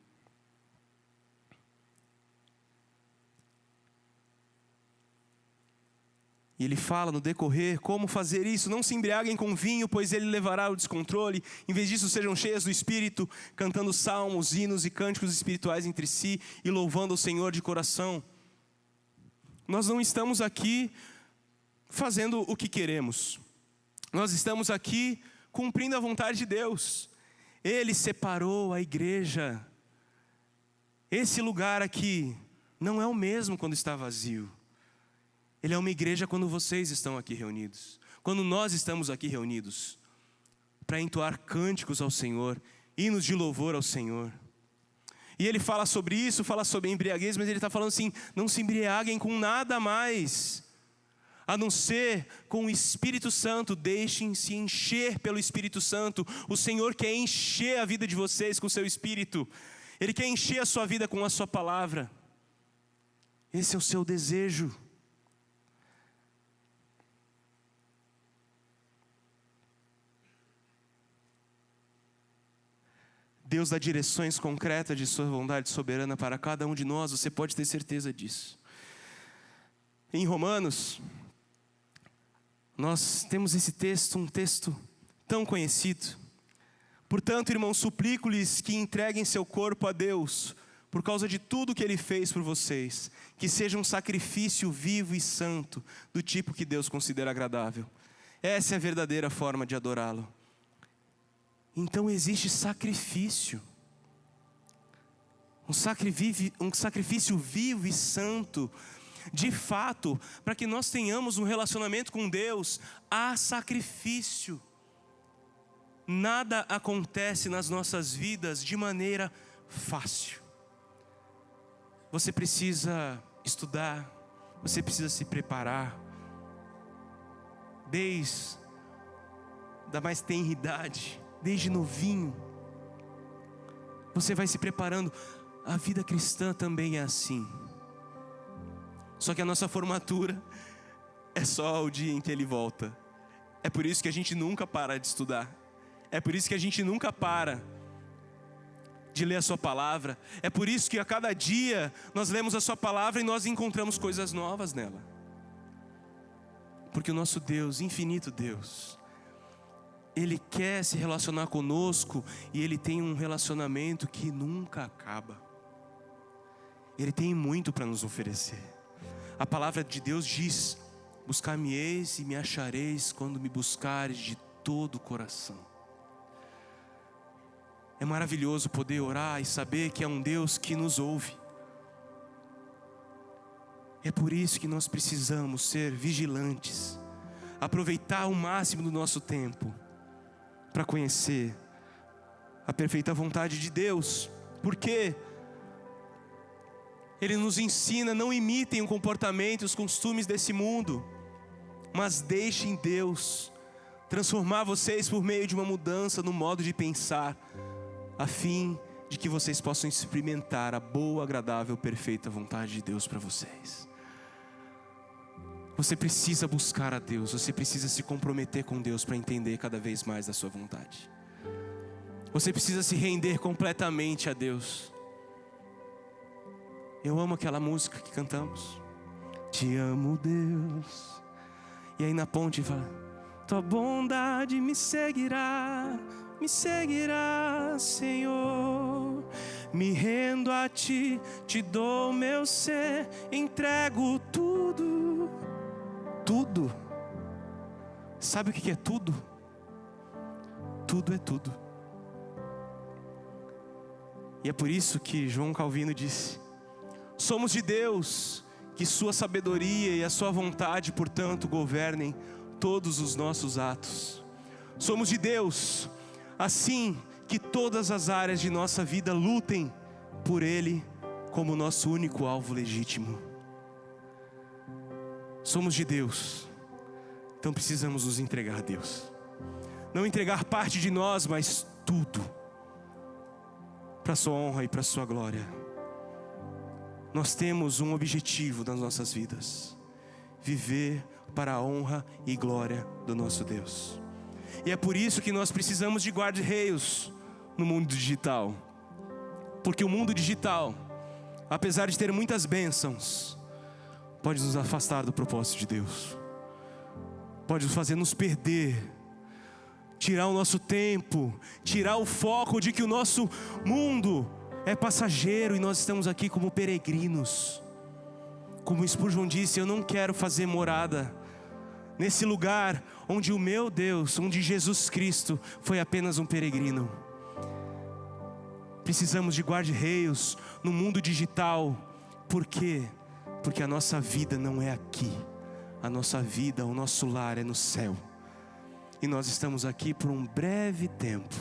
E ele fala no decorrer como fazer isso. Não se embriaguem com vinho, pois ele levará ao descontrole. Em vez disso, sejam cheias do Espírito, cantando salmos, hinos e cânticos espirituais entre si e louvando o Senhor de coração. Nós não estamos aqui fazendo o que queremos. Nós estamos aqui cumprindo a vontade de Deus. Ele separou a igreja. Esse lugar aqui não é o mesmo quando está vazio. Ele é uma igreja quando vocês estão aqui reunidos. Quando nós estamos aqui reunidos para entoar cânticos ao Senhor, hinos de louvor ao Senhor. E ele fala sobre isso, fala sobre embriaguez, mas ele está falando assim: não se embriaguem com nada mais, a não ser com o Espírito Santo. Deixem-se encher pelo Espírito Santo. O Senhor quer encher a vida de vocês com o seu Espírito. Ele quer encher a sua vida com a sua palavra. Esse é o seu desejo. Deus dá direções concretas de sua vontade soberana para cada um de nós, você pode ter certeza disso. Em Romanos, nós temos esse texto, um texto tão conhecido. Portanto, irmãos, suplico-lhes que entreguem seu corpo a Deus, por causa de tudo que Ele fez por vocês, que seja um sacrifício vivo e santo, do tipo que Deus considera agradável. Essa é a verdadeira forma de adorá-lo. Então existe sacrifício, um sacrifício vivo e santo, de fato, para que nós tenhamos um relacionamento com Deus, há sacrifício. Nada acontece nas nossas vidas de maneira fácil. Você precisa estudar, você precisa se preparar, desde a mais tenra idade, desde novinho, você vai se preparando. A vida cristã também é assim. Só que a nossa formatura é só o dia em que Ele volta. É por isso que a gente nunca para de estudar. É por isso que a gente nunca para de ler a sua palavra. É por isso que a cada dia nós lemos a sua palavra e nós encontramos coisas novas nela. Porque o nosso Deus, infinito Deus, Ele quer se relacionar conosco e Ele tem um relacionamento que nunca acaba. Ele tem muito para nos oferecer. A palavra de Deus diz: buscar-me-eis e me achareis quando me buscares de todo o coração. É maravilhoso poder orar e saber que é um Deus que nos ouve. É por isso que nós precisamos ser vigilantes, aproveitar o máximo do nosso tempo para conhecer a perfeita vontade de Deus. Por quê? Ele nos ensina: não imitem o comportamento e os costumes desse mundo, mas deixem Deus transformar vocês por meio de uma mudança no modo de pensar, a fim de que vocês possam experimentar a boa, agradável, perfeita vontade de Deus para vocês. Você precisa buscar a Deus, você precisa se comprometer com Deus para entender cada vez mais da sua vontade. Você precisa se render completamente a Deus. Eu amo aquela música que cantamos: Te amo, Deus. E aí na ponte fala: Tua bondade me seguirá, Senhor. Me rendo a Ti, Te dou meu ser, entrego tudo. Tudo. Sabe o que é tudo? Tudo é tudo. E é por isso que João Calvino disse: somos de Deus, que sua sabedoria e a sua vontade, portanto, governem todos os nossos atos. Somos de Deus, assim que todas as áreas de nossa vida lutem por Ele como nosso único alvo legítimo. Somos de Deus, então precisamos nos entregar a Deus. Não entregar parte de nós, mas tudo, para a sua honra e para a sua glória. Nós temos um objetivo nas nossas vidas: viver para a honra e glória do nosso Deus. E é por isso que nós precisamos de guarda-reios no mundo digital. Porque o mundo digital, apesar de ter muitas bênçãos, pode nos afastar do propósito de Deus. Pode nos fazer nos perder, tirar o nosso tempo, tirar o foco de que o nosso mundo é passageiro e nós estamos aqui como peregrinos. Como Spurgeon disse: eu não quero fazer morada nesse lugar onde o meu Deus, onde Jesus Cristo foi apenas um peregrino. Precisamos de guarda-reios no mundo digital. Por quê? Porque a nossa vida não é aqui. A nossa vida, o nosso lar é no céu. E nós estamos aqui por um breve tempo,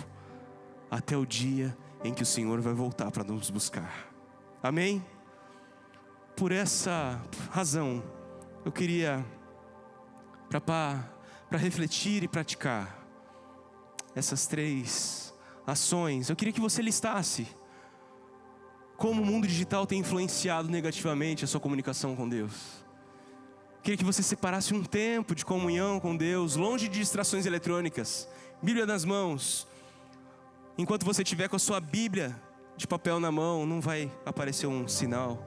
até o dia em que o Senhor vai voltar para nos buscar. Amém? Por essa razão, eu queria, para refletir e praticar essas 3 ações, eu queria que você listasse como o mundo digital tem influenciado negativamente a sua comunicação com Deus. Eu queria que você separasse um tempo de comunhão com Deus, longe de distrações eletrônicas, Bíblia nas mãos. Enquanto você estiver com a sua Bíblia de papel na mão, não vai aparecer um sinal: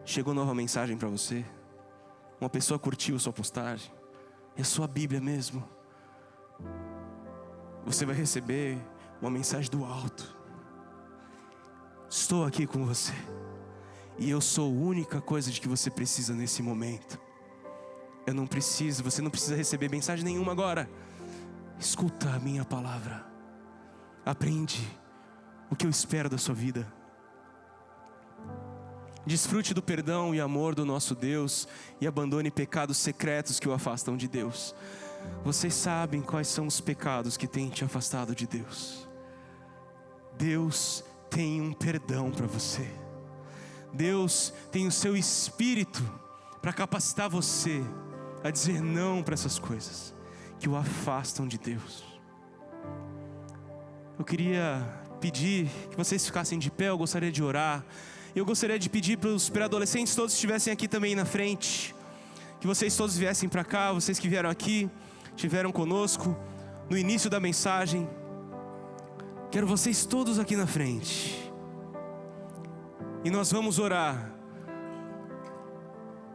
chegou nova mensagem para você, uma pessoa curtiu a sua postagem. É a sua Bíblia mesmo. Você vai receber uma mensagem do alto: estou aqui com você, e eu sou a única coisa de que você precisa nesse momento. Você não precisa receber mensagem nenhuma agora. Escuta a minha palavra, aprende o que eu espero da sua vida. Desfrute do perdão e amor do nosso Deus e abandone pecados secretos que o afastam de Deus. Vocês sabem quais são os pecados que têm te afastado de Deus. Deus tem um perdão para você. Deus tem o seu Espírito para capacitar você a dizer não para essas coisas que o afastam de Deus. Eu queria pedir que vocês ficassem de pé. Eu gostaria de orar. Eu gostaria de pedir para os pré-adolescentes todos que estivessem aqui também na frente, que vocês todos viessem para cá. Vocês que vieram aqui, estiveram conosco no início da mensagem, quero vocês todos aqui na frente. E nós vamos orar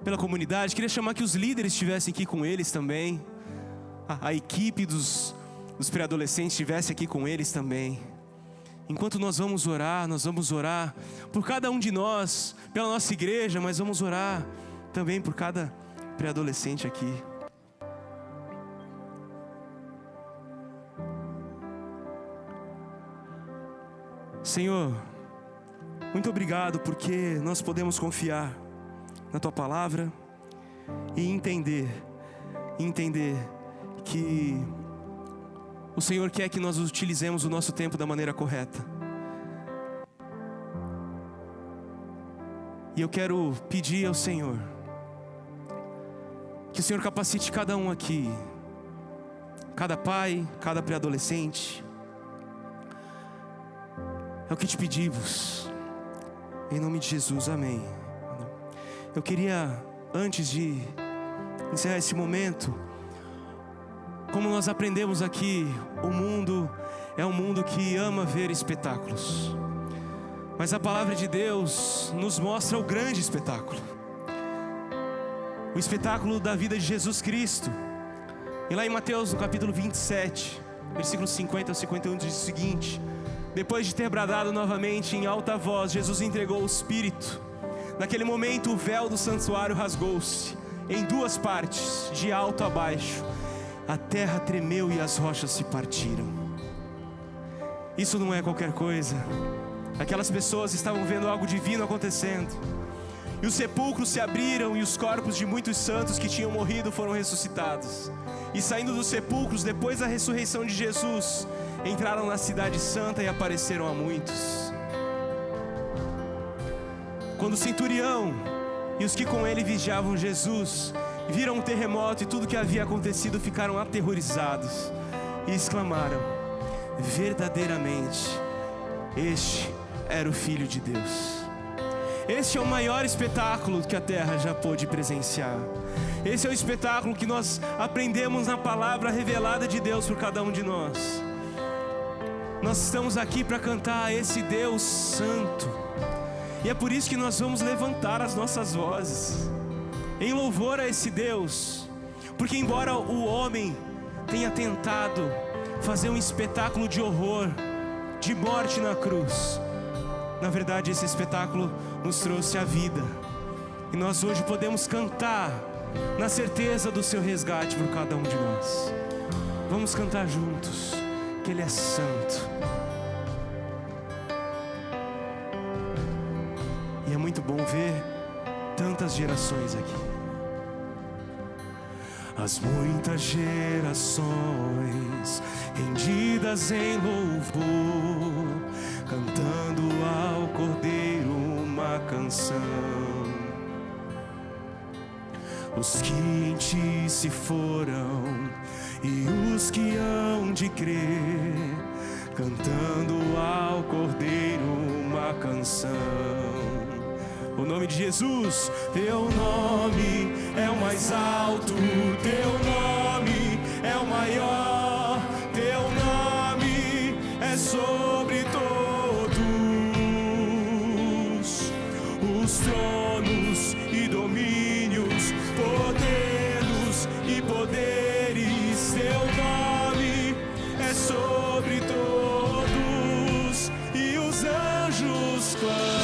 pela comunidade. Queria chamar que os líderes estivessem aqui com eles também. A equipe dos pré-adolescentes estivesse aqui com eles também. Enquanto nós vamos orar por cada um de nós, pela nossa igreja, mas vamos orar também por cada pré-adolescente aqui. Senhor, muito obrigado porque nós podemos confiar na Tua palavra e entender que o Senhor quer que nós utilizemos o nosso tempo da maneira correta. E eu quero pedir ao Senhor que o Senhor capacite cada um aqui, cada pai, cada pré-adolescente. É o que te pedimos, em nome de Jesus, amém. Eu queria, antes de encerrar esse momento, como nós aprendemos aqui, o mundo é um mundo que ama ver espetáculos, mas a palavra de Deus nos mostra o grande espetáculo, o espetáculo da vida de Jesus Cristo. E lá em Mateus, no capítulo 27, versículos 50 ao 51, diz o seguinte: depois de ter bradado novamente em alta voz, Jesus entregou o Espírito. Naquele momento o véu do santuário rasgou-se em duas partes, de alto a baixo. A terra tremeu e as rochas se partiram. Isso não é qualquer coisa. Aquelas pessoas estavam vendo algo divino acontecendo. E os sepulcros se abriram e os corpos de muitos santos que tinham morrido foram ressuscitados. E saindo dos sepulcros, depois da ressurreição de Jesus, entraram na cidade santa e apareceram a muitos. Quando o centurião e os que com ele vigiavam Jesus viram o terremoto e tudo que havia acontecido, ficaram aterrorizados e exclamaram: verdadeiramente, este era o Filho de Deus. Este é o maior espetáculo que a terra já pôde presenciar. Esse é o espetáculo que nós aprendemos na palavra revelada de Deus por cada um de nós. Nós estamos aqui para cantar a esse Deus santo, e é por isso que nós vamos levantar as nossas vozes em louvor a esse Deus, porque embora o homem tenha tentado fazer um espetáculo de horror, de morte na cruz, na verdade esse espetáculo nos trouxe a vida, e nós hoje podemos cantar na certeza do seu resgate por cada um de nós. Vamos cantar juntos, que Ele é santo. E é muito bom ver tantas gerações aqui. As muitas gerações rendidas em louvor, cantando ao Cordeiro uma canção. Os que em ti se foram e os que hão de crer, cantando ao Cordeiro uma canção. O nome de Jesus, teu nome é o mais alto, teu nome é o maior, teu nome é sobre todos os tronos e domínios, poderes e poderes. Teu nome é sobre todos e os anjos clamam.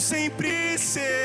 sempre serei.